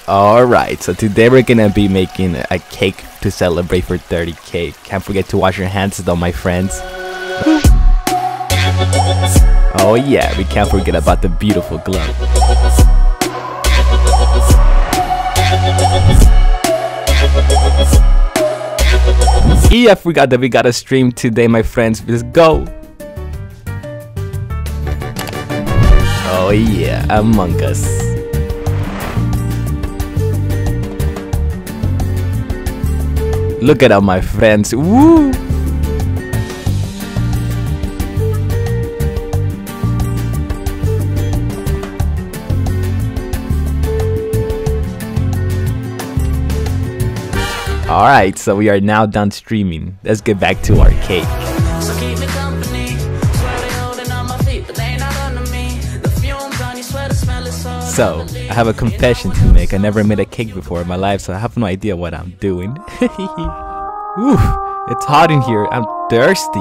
Alright, so today we're gonna be making a cake to celebrate for 30k. Can't forget to wash your hands though, my friends. Oh yeah, we can't forget about the beautiful glove. Yeah, I forgot that we got a stream today, my friends. Let's go. Oh yeah, Among Us. Look at all my friends. Woo! Alright, so we are now done streaming. Let's get back to our cake. So, I have a confession to make. I never made a cake before in my life, so I have no idea what I'm doing. Ooh, it's hot in here. I'm thirsty.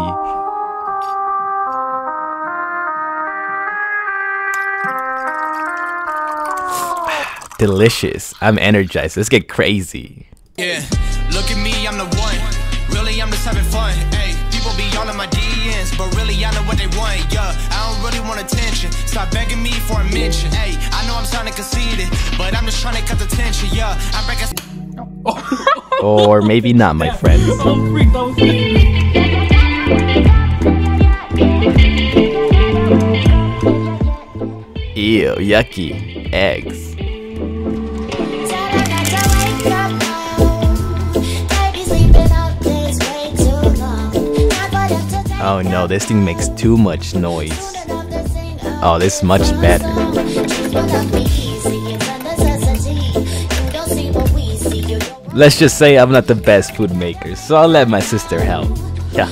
Delicious. I'm energized. Let's get crazy. Yeah, look at me, I'm the one. Really, I'm just having fun. Hey, people be on my DMs, but really, I know what they want. Yeah, I don't really want attention. Stop begging me for a mention. Hey, I know I'm sounding conceited, but I'm just trying to cut the tension. Yeah, I'm breaking. Or maybe not, my friends. Ew, yucky. Eggs. Oh no, this thing makes too much noise. Oh, this is much better. Let's just say I'm not the best food maker, so I'll let my sister help. Yeah.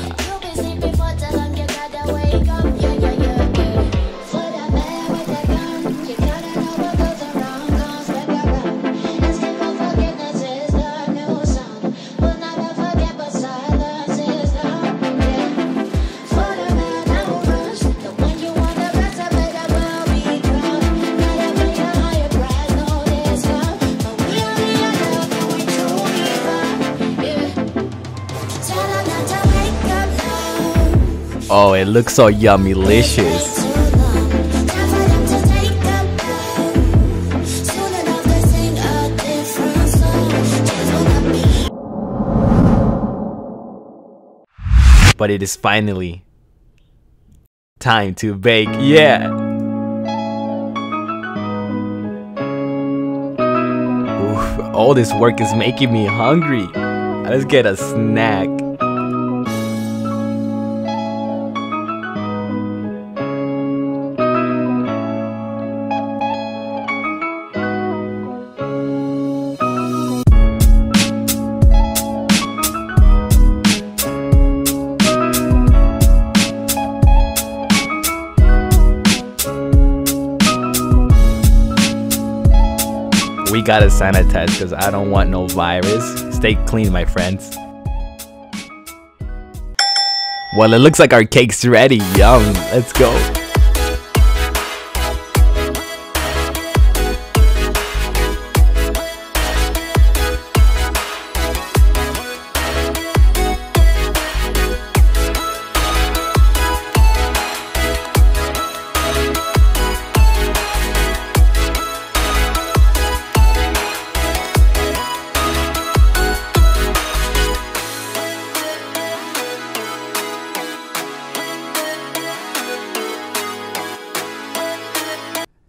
Oh, it looks so yummy-licious. But it is finally time to bake. Yeah. Oof, all this work is making me hungry. Let's get a snack. We gotta sanitize because I don't want no virus. Stay clean, my friends. Well, it looks like our cake's ready. Yum. Let's go.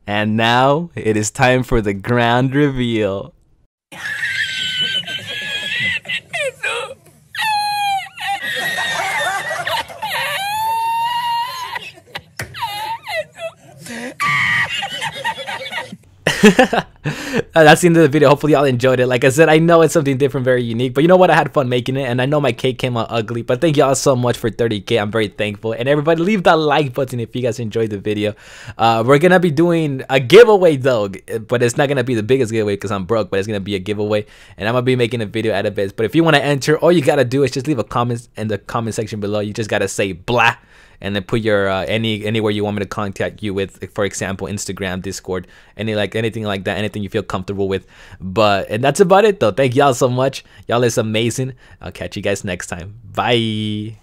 And now it is time for the grand reveal. That's the end of the video. Hopefully y'all enjoyed it. Like I said, I know it's something different, very unique, but you know what, I had fun making it, and I know my cake came out ugly, but thank y'all so much for 30k. I'm very thankful. And everybody, leave that like button if you guys enjoyed the video. We're gonna be doing a giveaway though, but it's not gonna be the biggest giveaway because I'm broke, but it's gonna be a giveaway, and I'm gonna be making a video out of it. But if you want to enter, all you gotta do is just leave a comment in the comment section below. You just gotta say blah, and then put your anywhere you want me to contact you with, for example, Instagram, Discord, anything like that, anything you feel comfortable with. And that's about it though. Thank y'all so much. Y'all is amazing. I'll catch you guys next time. Bye.